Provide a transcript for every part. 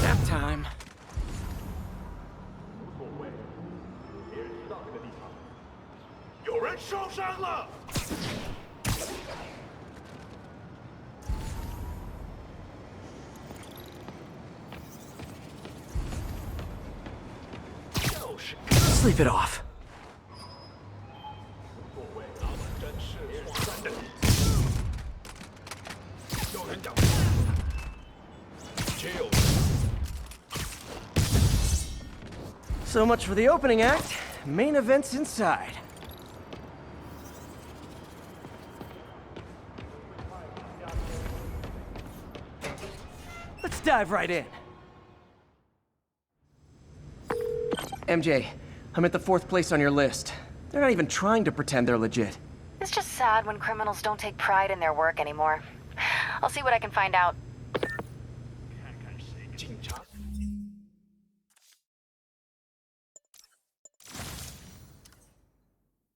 Nap time. Sleep it off. So much for the opening act. Main event's inside. Let's dive right in. MJ, I'm at the 4th place on your list. They're not even trying to pretend they're legit. It's just sad when criminals don't take pride in their work anymore. I'll see what I can find out.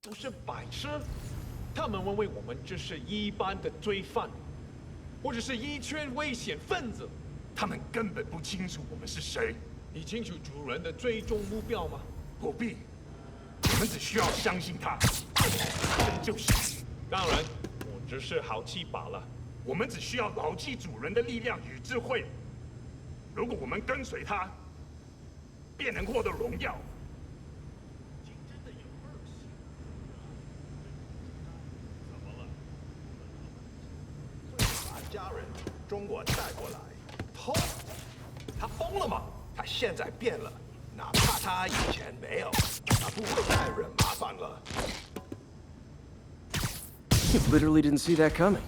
都是白痴，他们认为我们只是一般的罪犯，或者是一圈危险分子。他们根本不清楚我们是谁。你清楚主人的最终目标吗？不必，我们只需要相信他，这就行。当然，我只是好奇罢了。我们只需要牢记主人的力量与智慧。如果我们跟随他，便能获得荣耀。 家人中国带过来，偷？他疯了吗？他现在变了，哪怕他以前没有，他不会再惹麻烦了。You literally didn't see that coming.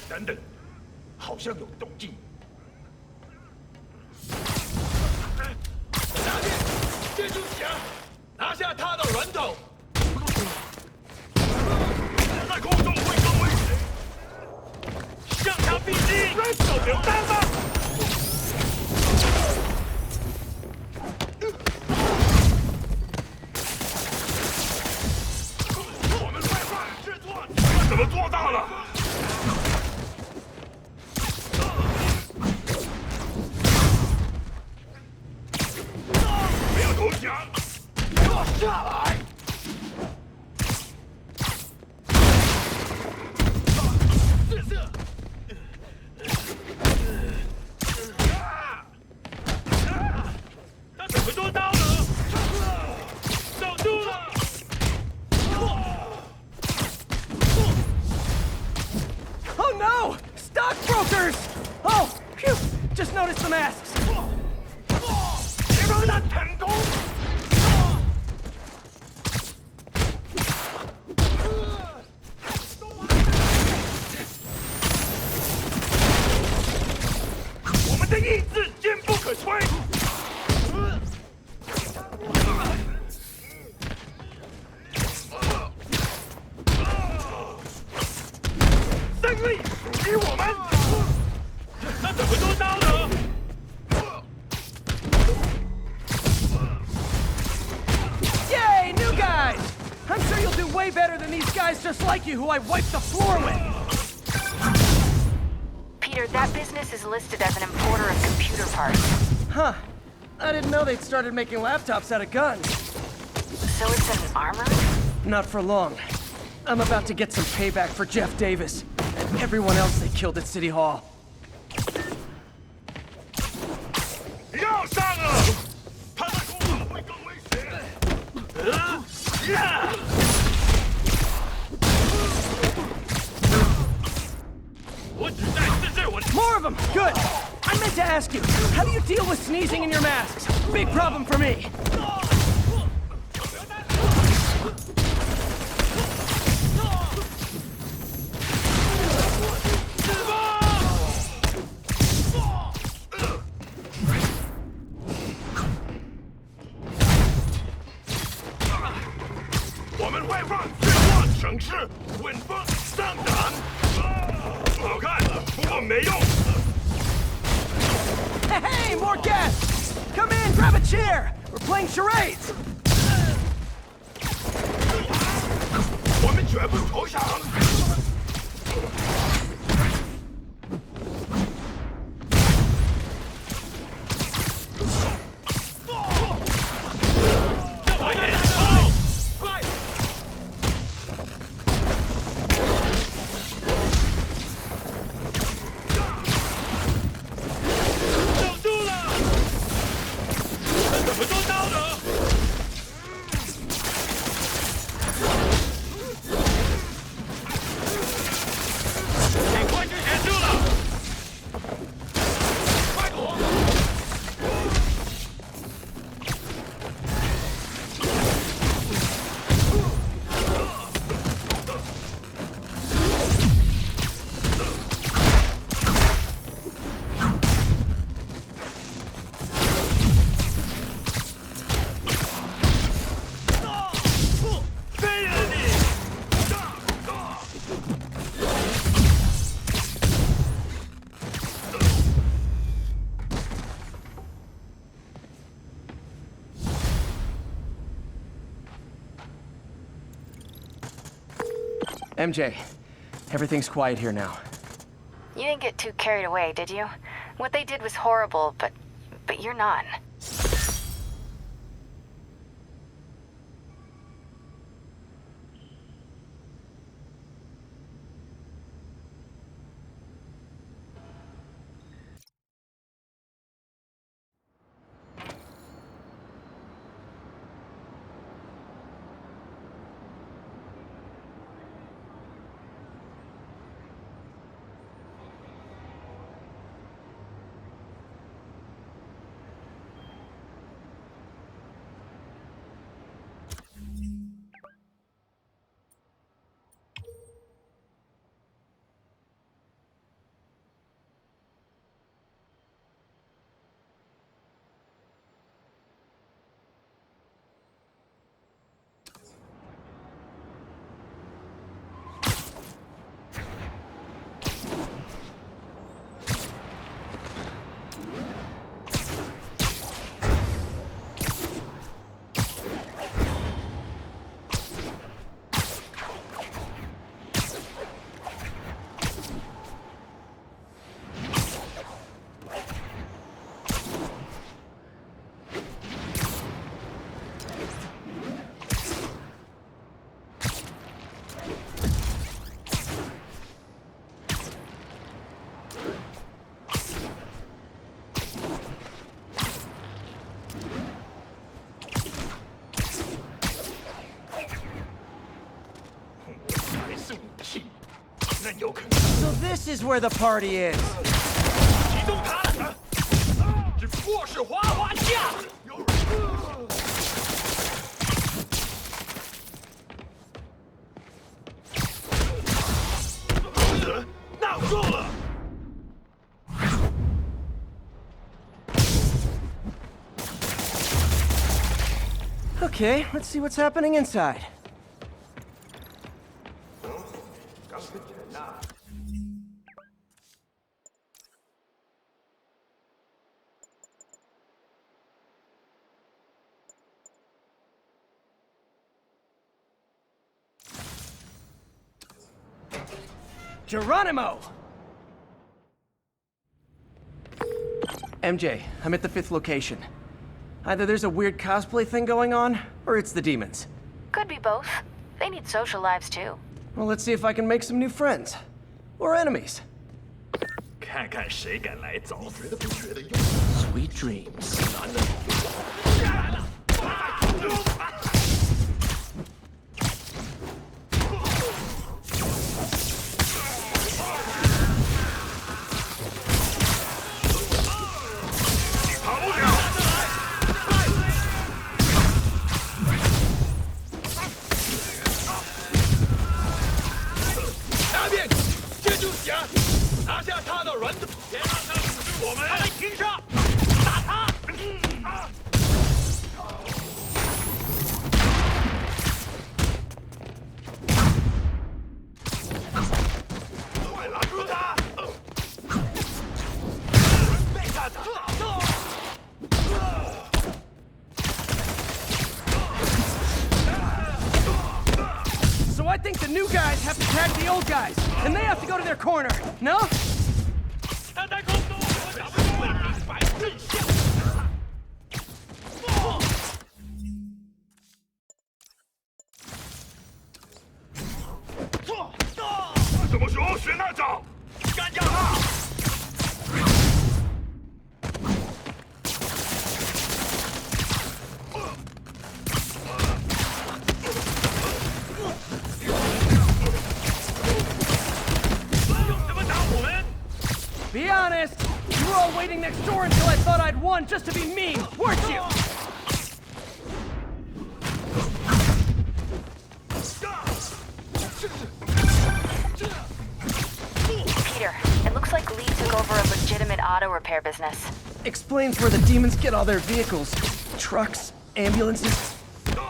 等等，好像有动静。下面，接住墙，拿下他的人头。在空中会更危险，向他逼近，手榴弹吧！我们快快制作，他怎么做到了？ 投降！给我下来！他怎么做到的？守住了！ Oh no! Stockbrokers! Oh, phew! Just noticed the masks. 让他成功！胜利属于我们。那怎么做到呢？ Yay, new guys! I'm sure you'll do way better than these guys just like you who I wiped the floor with! Peter, that business is listed as an importer of computer parts. Huh. I didn't know they'd started making laptops out of guns. So it's an armor? Not for long. I'm about to get some payback for Jeff Davis and everyone else they killed at City Hall. 要上了！他的功劳会更危险。我只在自制我的。 More of them! Good! I meant to ask you, how do you deal with sneezing in your masks? Big problem for me. Hey, more guests! Come in, grab a chair! We're playing charades! 我们绝不投降。MJ, everything's quiet here now. You didn't get too carried away, did you? What they did was horrible, but you're not. So this is where the party is. 启动它，只不过是滑滑架。闹住了！ Okay, let's see what's happening inside. Geronimo! MJ, I'm at the 5th location. Either there's a weird cosplay thing going on, or it's the demons. Could be both. They need social lives too. Well, let's see if I can make some new friends. Or enemies. 看看谁敢来早。 Sweet dreams. 下面接住侠，拿下他的软腿，别让他阻止我们。来停车，打他！快拉住他！被他打。 So I think the new guys have to tag the old guys, and they have to go to their corner, no? 他在空中，我找不出明白真相。什么时候学那招？干掉他！ Be honest, you were all waiting next door until I thought I'd won just to be mean, weren't you? Peter, it looks like Lee took over a legitimate auto repair business. Explains where the demons get all their vehicles. Trucks, ambulances.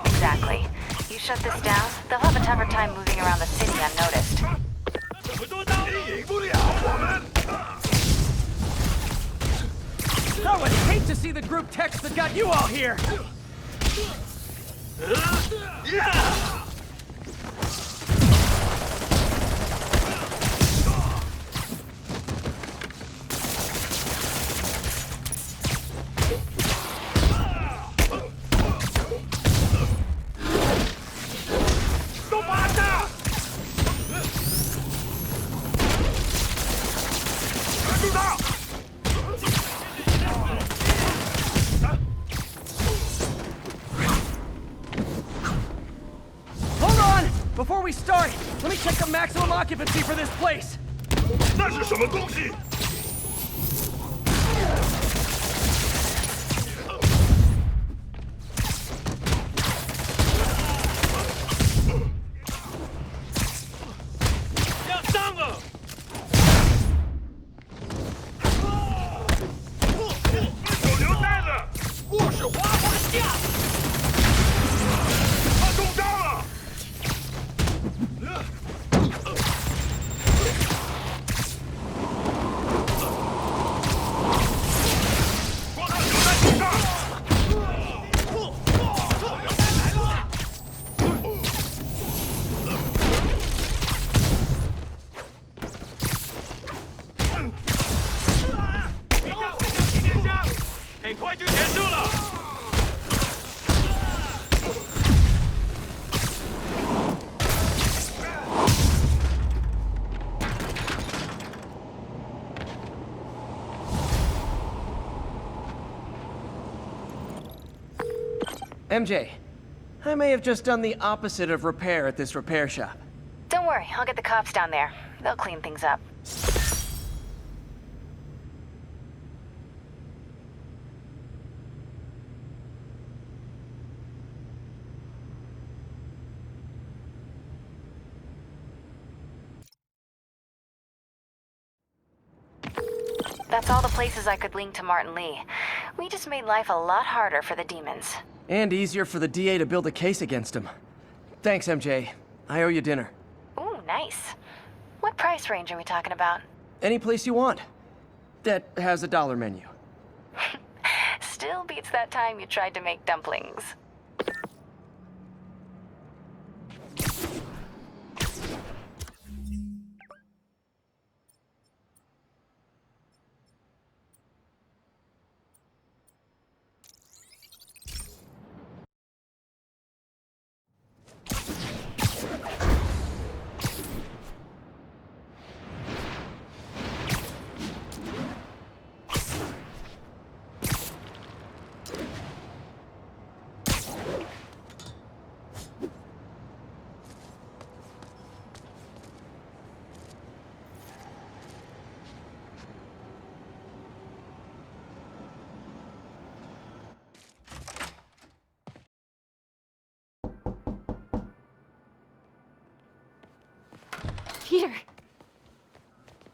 Exactly. You shut this down, they'll have a tougher time moving around the city unnoticed. 怎么做到？你赢不了我们。 I would hate to see the group text that got you all here. Before we start, let me check the maximum occupancy for this place. 那是什么东西？ 要上了！手榴弹了！我是滑滑下！他中招了！ 快就结束了。MJ, I may have just done the opposite of repair at this repair shop. Don't worry, I'll get the cops down there. They'll clean things up. That's all the places I could link to Martin Lee. We just made life a lot harder for the demons. And easier for the DA to build a case against him. Thanks, MJ. I owe you dinner. Ooh, nice. What price range are we talking about? Any place you want that has a dollar menu. Still beats that time you tried to make dumplings. Peter!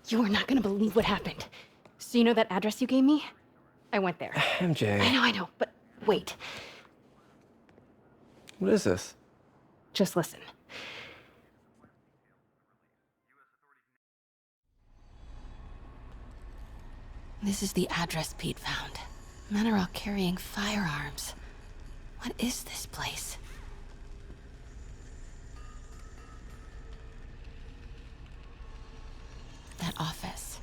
You are not gonna believe what happened. So you know that address you gave me? I went there. MJ. I know, but wait. What is this? Just listen. This is the address Pete found. Men are all carrying firearms. What is this place? That office.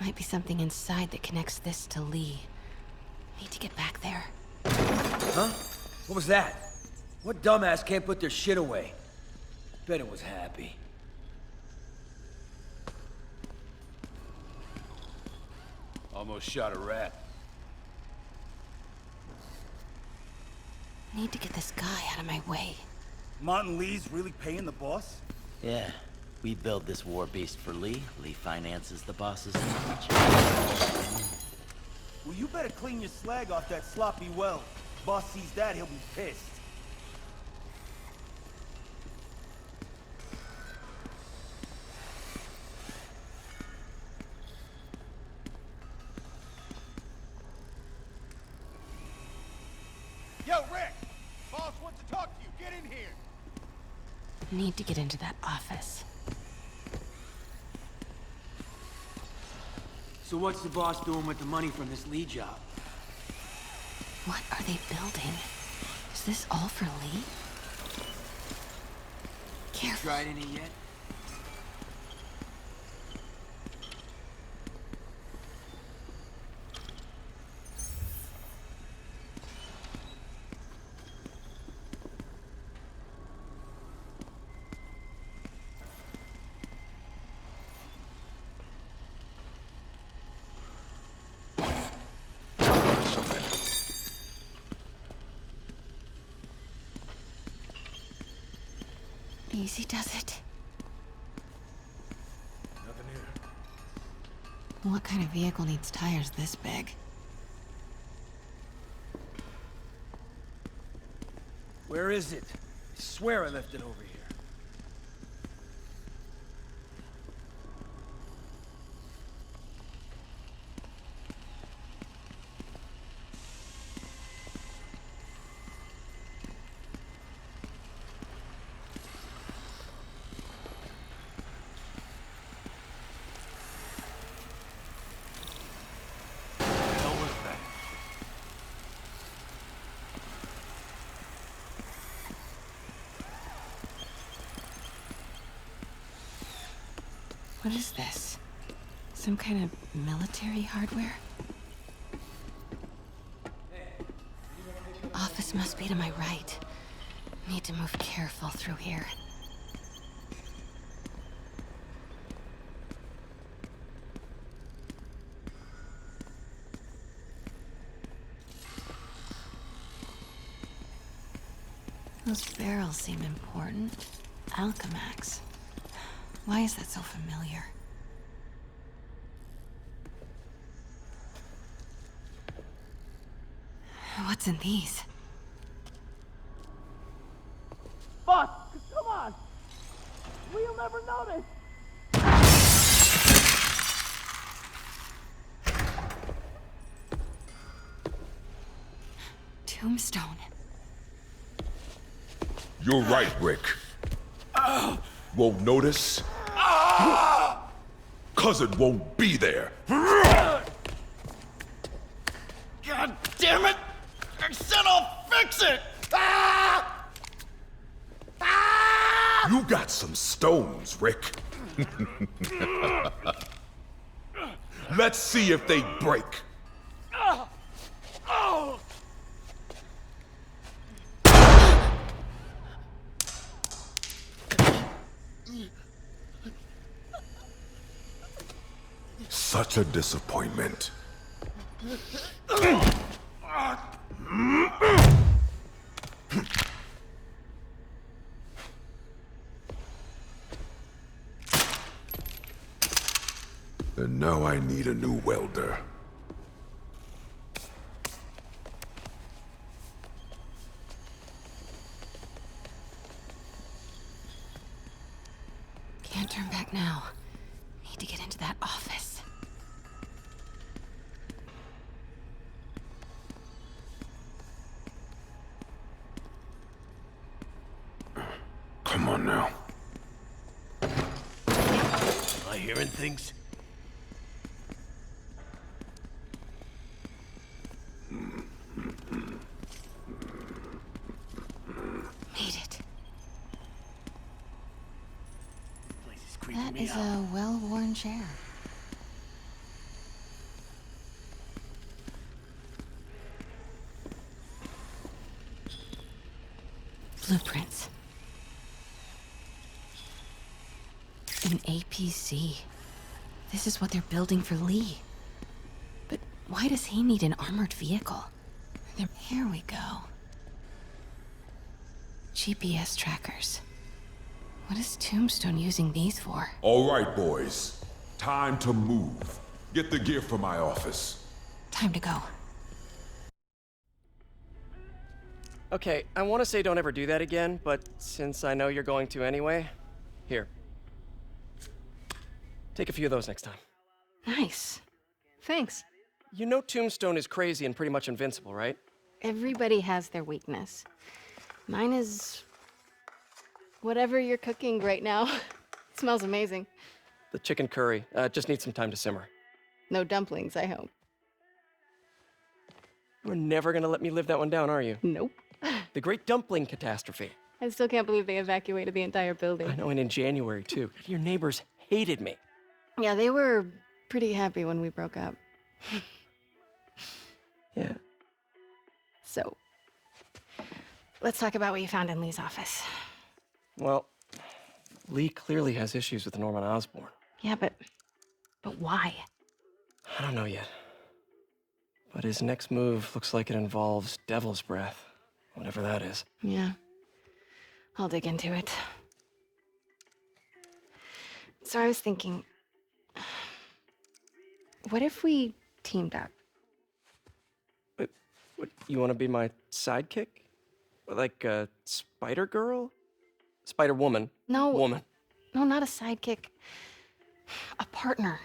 Might be something inside that connects this to Lee. Need to get back there. Huh? What was that? What dumbass can't put their shit away? Bet it was Happy. Almost shot a rat. Need to get this guy out of my way. Martin Lee's really paying the boss? Yeah. We build this war beast for Lee. Lee finances the boss's speech. Well, you better clean your slag off that sloppy well. Boss sees that, he'll be pissed. Yo, Rick! Boss wants to talk to you. Get in here! Need to get into that office. So what's the boss doing with the money from this Lee job? What are they building? Is this all for Lee? Careful. Tried any yet? Easy does it. Nothing here. What kind of vehicle needs tires this big? Where is it? I swear I left it over here. What is this? Some kind of military hardware? Office must be to my right. Need to move careful through here. Those barrels seem important. Alchemax. Why is that so familiar? What's in these? Boss, come on! We'll never notice! Tombstone. You're right, Rick. Won't notice? 'Cause it won't be there. God damn it! I said I'll fix it! You got some stones, Rick. Let's see if they break. Such a disappointment. And now I need a new welder. Can't turn back now. Need to get into that office. Come on now. Am I hearing things? Made it. Place is creeping That me is out. a well-worn chair. Blueprints. An APC. This is what they're building for Lee. But why does he need an armored vehicle? Here we go. GPS trackers. What is Tombstone using these for? All right, boys. Time to move. Get the gear from my office. Time to go. Okay, I want to say don't ever do that again, but since I know you're going to anyway, here. Take a few of those next time. Nice. Thanks. You know Tombstone is crazy and pretty much invincible, right? Everybody has their weakness. Mine is... whatever you're cooking right now. It smells amazing. The chicken curry. Just needs some time to simmer. No dumplings, I hope. You're never gonna let me live that one down, are you? Nope. The Great Dumpling Catastrophe. I still can't believe they evacuated the entire building. I know, and in January, too. Your neighbors hated me. Yeah, they were pretty happy when we broke up. Yeah. So, let's talk about what you found in Lee's office. Well, Lee clearly has issues with Norman Osborn. Yeah, but why? I don't know yet. But his next move looks like it involves Devil's Breath. Whatever that is. Yeah. I'll dig into it. So I was thinking, what if we teamed up? What, you want to be my sidekick? Like a spider girl? Spider woman? No. Woman. No, not a sidekick. A partner.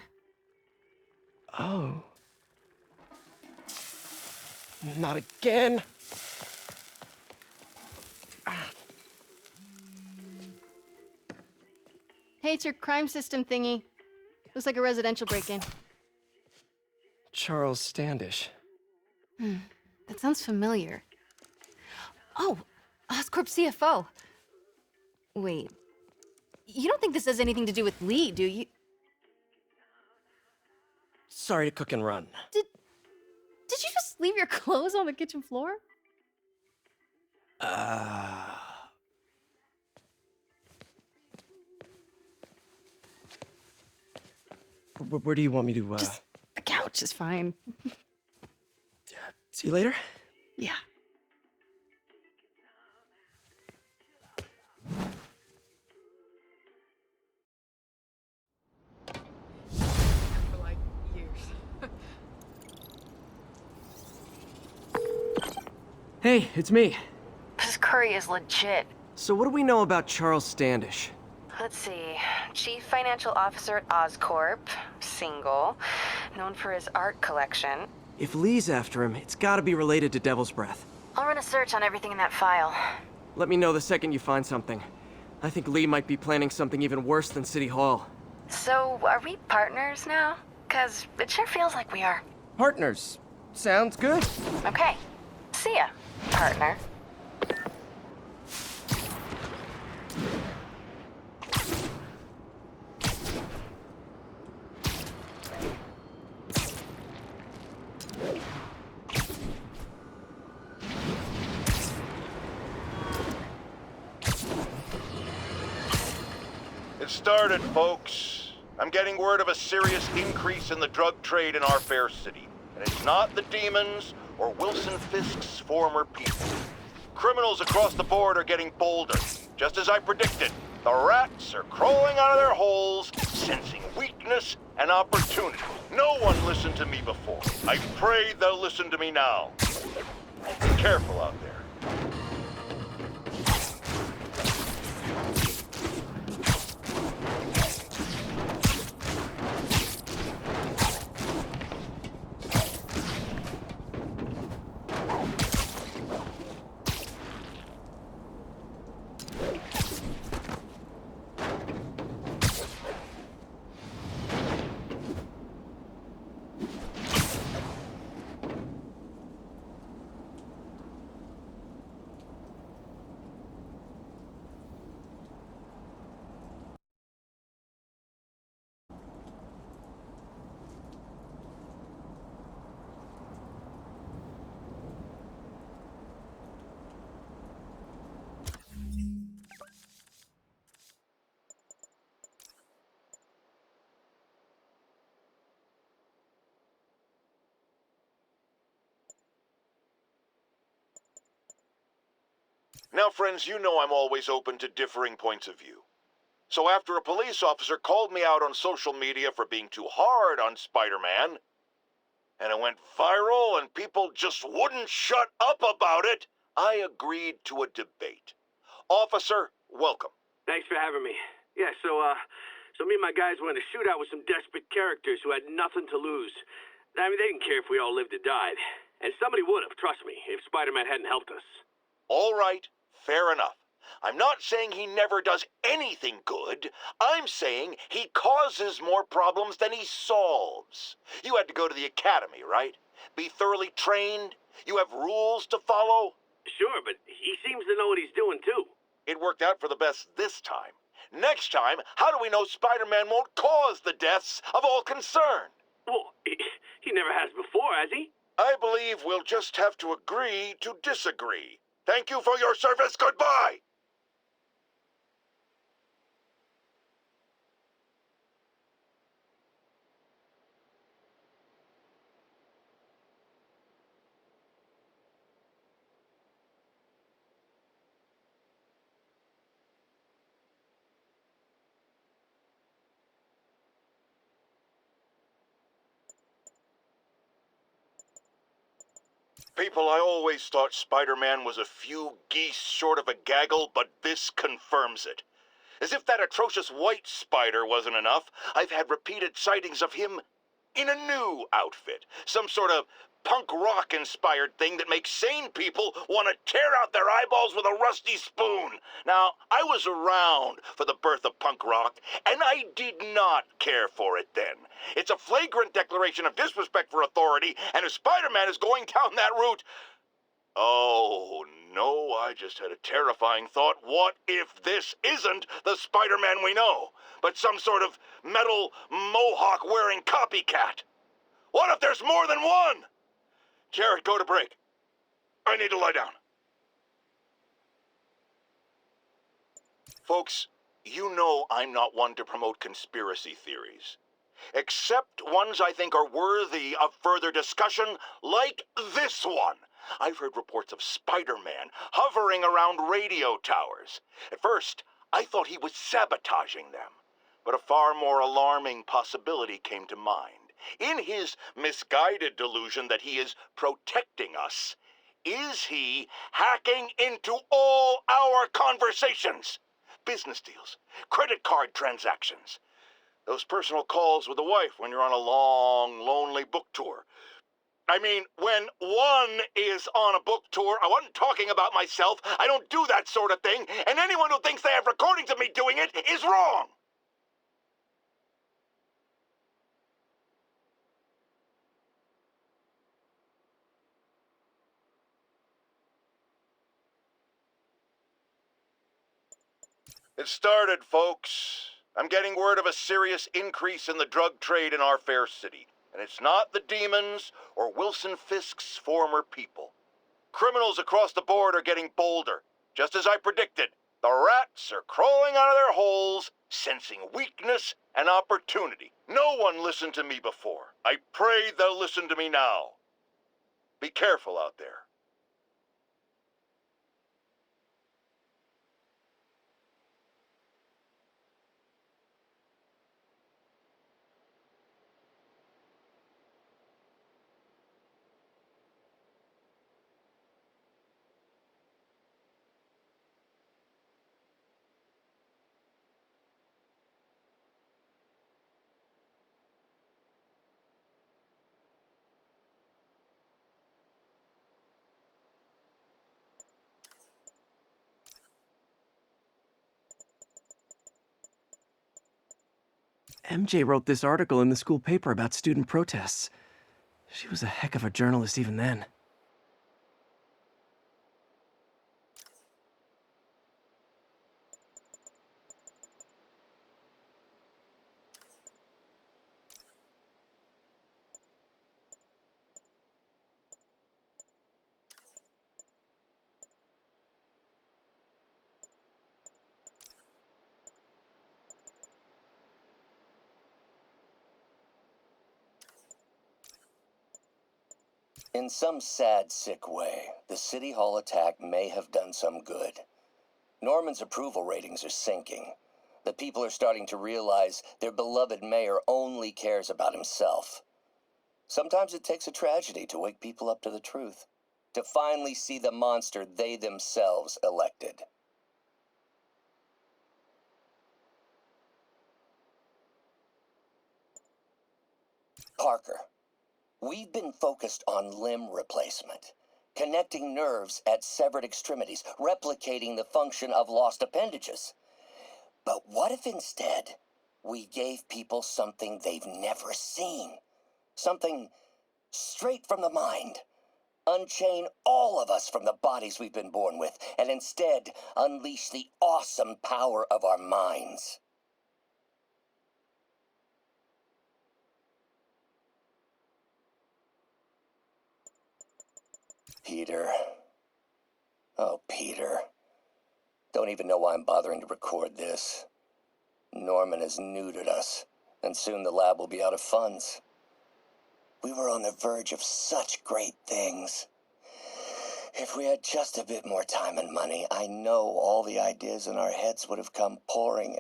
Oh. Not again. Hey, it's your crime system thingy. Looks like a residential break-in. Charles Standish. That sounds familiar. Oh, Oscorp CFO. Wait. You don't think this has anything to do with Lee, do you? Sorry to cook and run. Did you just leave your clothes on the kitchen floor? Where do you want me to, Just the couch is fine. See you later? Yeah. For like years. Hey, it's me. This curry is legit. So what do we know about Charles Standish? Let's see. Chief Financial Officer at Oscorp. Single. Known for his art collection. If Lee's after him, it's gotta be related to Devil's Breath. I'll run a search on everything in that file. Let me know the second you find something. I think Lee might be planning something even worse than City Hall. So, are we partners now? 'Cause it sure feels like we are. Partners. Sounds good. Okay. See ya, partner. It started, folks. I'm getting word of a serious increase in the drug trade in our fair city. And it's not the demons or Wilson Fisk's former people. Criminals across the board are getting bolder. Just as I predicted, the rats are crawling out of their holes, sensing weakness and opportunity. No one listened to me before. I pray they'll listen to me now. Be careful out there. Now, friends, you know I'm always open to differing points of view. So after a police officer called me out on social media for being too hard on Spider-Man, and it went viral and people just wouldn't shut up about it, I agreed to a debate. Officer, welcome. Thanks for having me. Yeah, so me and my guys went in a shootout with some desperate characters who had nothing to lose. I mean, they didn't care if we all lived or died. And somebody would have, trust me, if Spider-Man hadn't helped us. All right. Fair enough. I'm not saying he never does anything good. I'm saying he causes more problems than he solves. You had to go to the academy, right? Be thoroughly trained? You have rules to follow? Sure, but he seems to know what he's doing, too. It worked out for the best this time. Next time, how do we know Spider-Man won't cause the deaths of all concerned? Well, he never has before, has he? I believe we'll just have to agree to disagree. Thank you for your service. Goodbye! People, I always thought Spider-Man was a few geese short of a gaggle, but this confirms it. As if that atrocious white spider wasn't enough, I've had repeated sightings of him in a new outfit. Some sort of punk rock-inspired thing that makes sane people want to tear out their eyeballs with a rusty spoon. Now, I was around for the birth of punk rock, and I did not care for it then. It's a flagrant declaration of disrespect for authority, and if Spider-Man is going down that route... Oh, no, I just had a terrifying thought. What if this isn't the Spider-Man we know, but some sort of metal mohawk-wearing copycat? What if there's more than one? Jared, go to break. I need to lie down. Folks, you know I'm not one to promote conspiracy theories. Except ones I think are worthy of further discussion, like this one. I've heard reports of Spider-Man hovering around radio towers. At first, I thought he was sabotaging them. But a far more alarming possibility came to mind. In his misguided delusion that he is protecting us, is he hacking into all our conversations? Business deals, credit card transactions, those personal calls with the wife when you're on a long, lonely book tour. I mean, when one is on a book tour, I wasn't talking about myself. I don't do that sort of thing, and anyone who thinks they have recordings of me doing it is wrong. It started, folks. I'm getting word of a serious increase in the drug trade in our fair city. And it's not the demons or Wilson Fisk's former people. Criminals across the board are getting bolder. Just as I predicted, the rats are crawling out of their holes, sensing weakness and opportunity. No one listened to me before. I pray they'll listen to me now. Be careful out there. MJ wrote this article in the school paper about student protests. She was a heck of a journalist even then. In some sad, sick way, the City Hall attack may have done some good. Norman's approval ratings are sinking. The people are starting to realize their beloved mayor only cares about himself. Sometimes it takes a tragedy to wake people up to the truth, to finally see the monster they themselves elected. Parker. We've been focused on limb replacement, connecting nerves at severed extremities, replicating the function of lost appendages. But what if instead we gave people something they've never seen? Something straight from the mind. Unchain all of us from the bodies we've been born with, and instead unleash the awesome power of our minds. Peter. Oh, Peter. Don't even know why I'm bothering to record this. Norman has neutered us, and soon the lab will be out of funds. We were on the verge of such great things. If we had just a bit more time and money, I know all the ideas in our heads would have come pouring.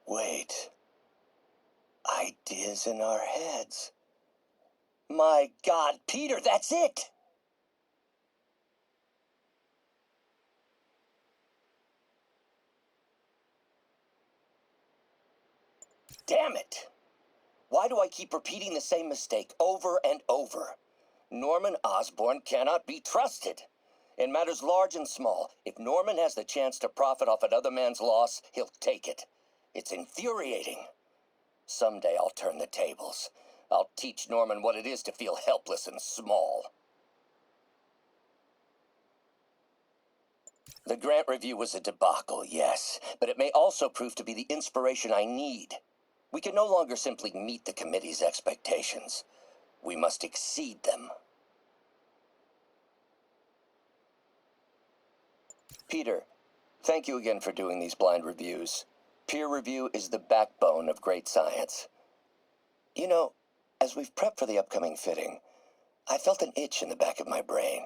Wait. Ideas in our heads. My God, Peter, that's it! Damn it! Why do I keep repeating the same mistake over and over? Norman Osborn cannot be trusted. In matters large and small, if Norman has the chance to profit off another man's loss, he'll take it. It's infuriating. Someday I'll turn the tables. I'll teach Norman what it is to feel helpless and small. The grant review was a debacle, yes, but it may also prove to be the inspiration I need. We can no longer simply meet the committee's expectations. We must exceed them. Peter, thank you again for doing these blind reviews. Peer review is the backbone of great science. You know, as we've prepped for the upcoming fitting, I felt an itch in the back of my brain.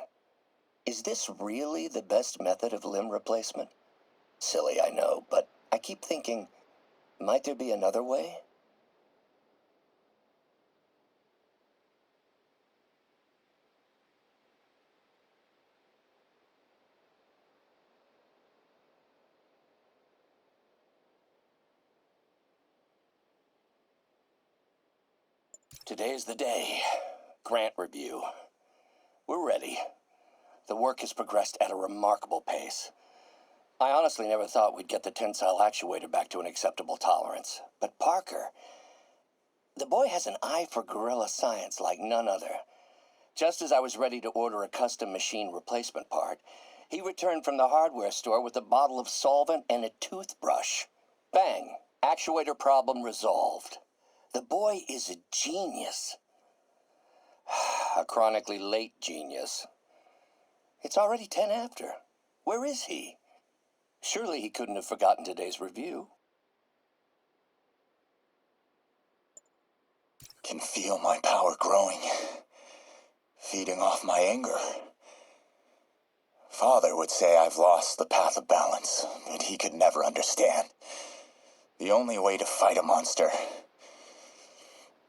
Is this really the best method of limb replacement? Silly, I know, but I keep thinking, might there be another way? Today is the day. Grant review. We're ready. The work has progressed at a remarkable pace. I honestly never thought we'd get the tensile actuator back to an acceptable tolerance. But Parker, the boy has an eye for guerrilla science like none other. Just as I was ready to order a custom machine replacement part, He returned from the hardware store with a bottle of solvent and a toothbrush. Bang! Actuator problem resolved. The boy is a genius. A chronically late genius. It's already 10 after. Where is he? Surely he couldn't have forgotten today's review. Can feel my power growing, feeding off my anger. Father would say I've lost the path of balance, that he could never understand. The only way to fight a monster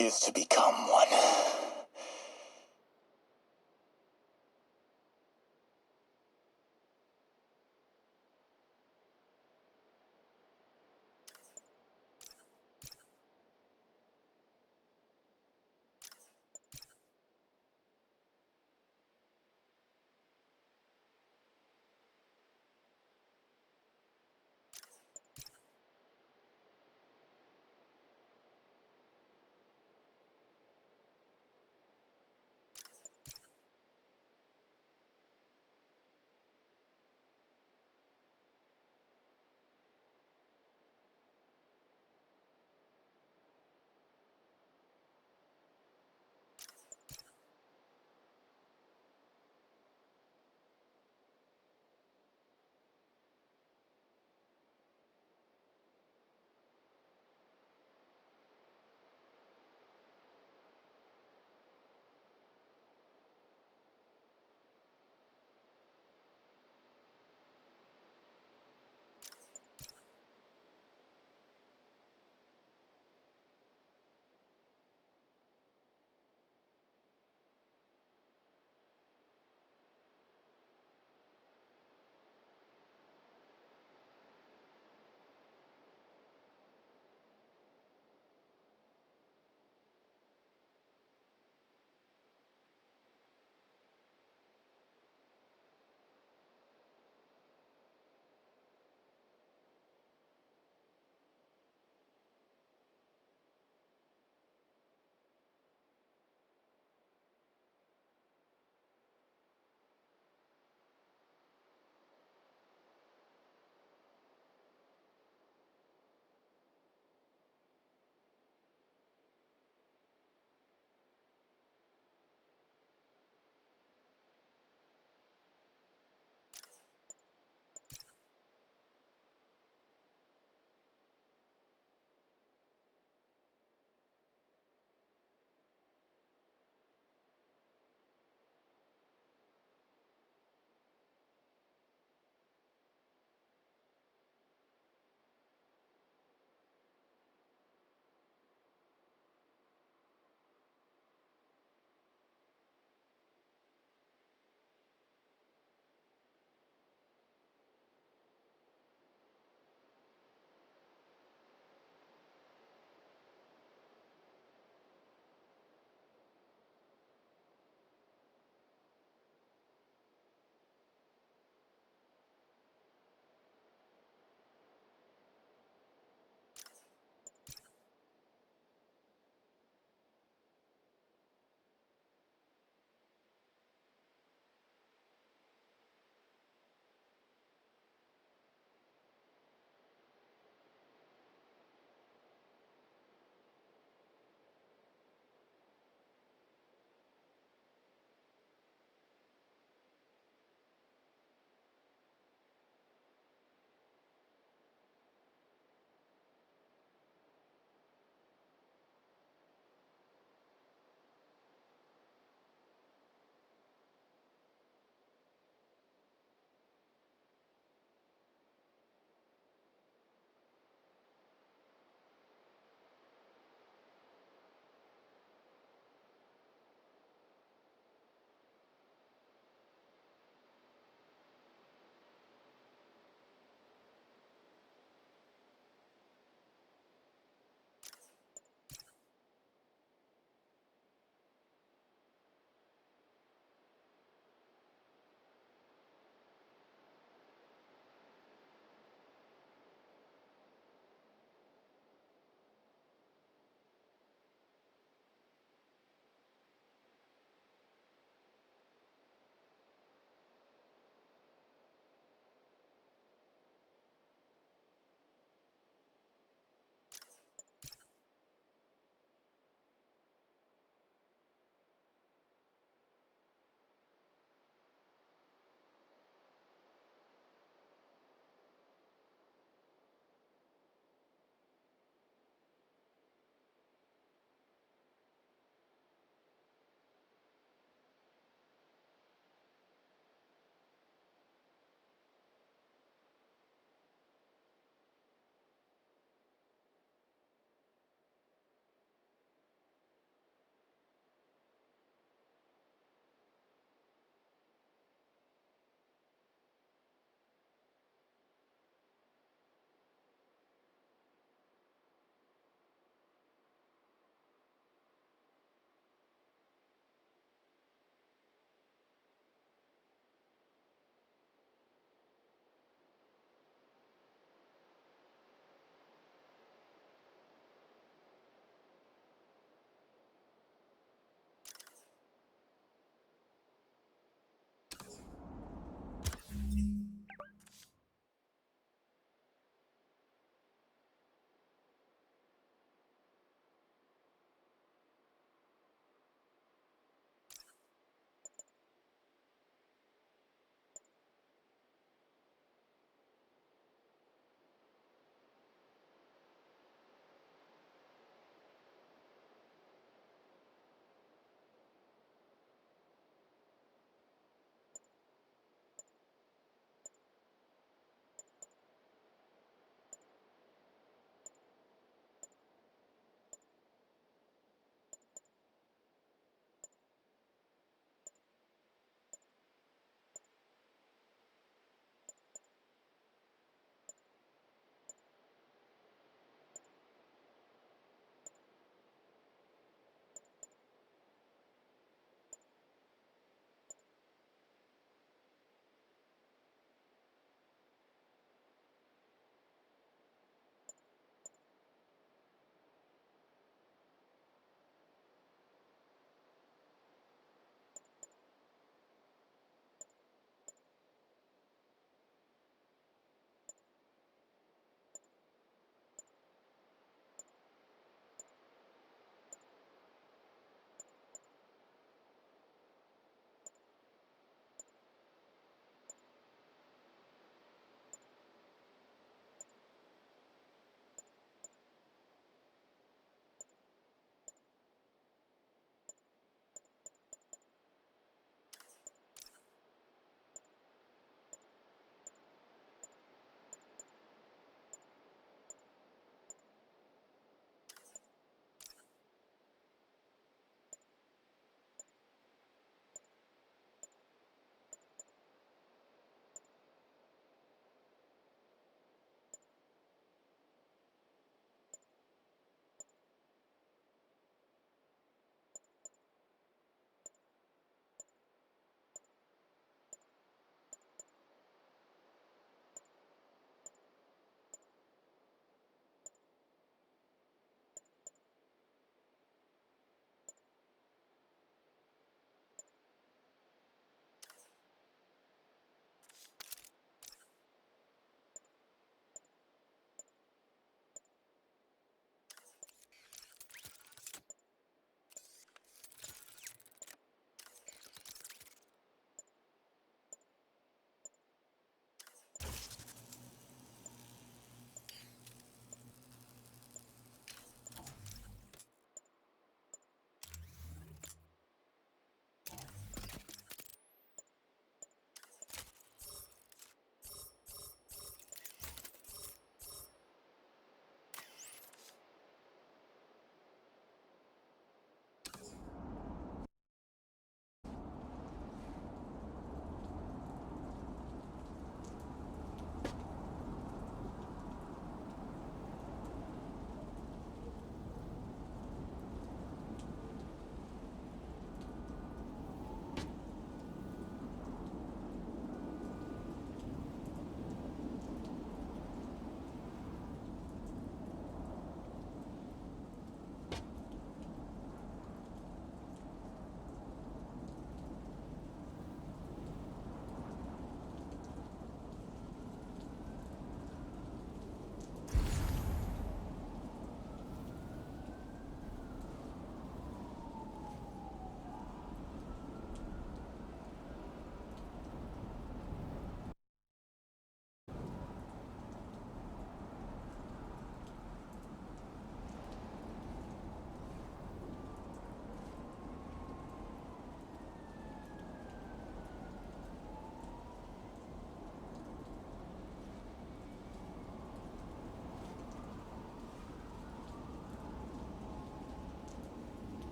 is to become one.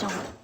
so much.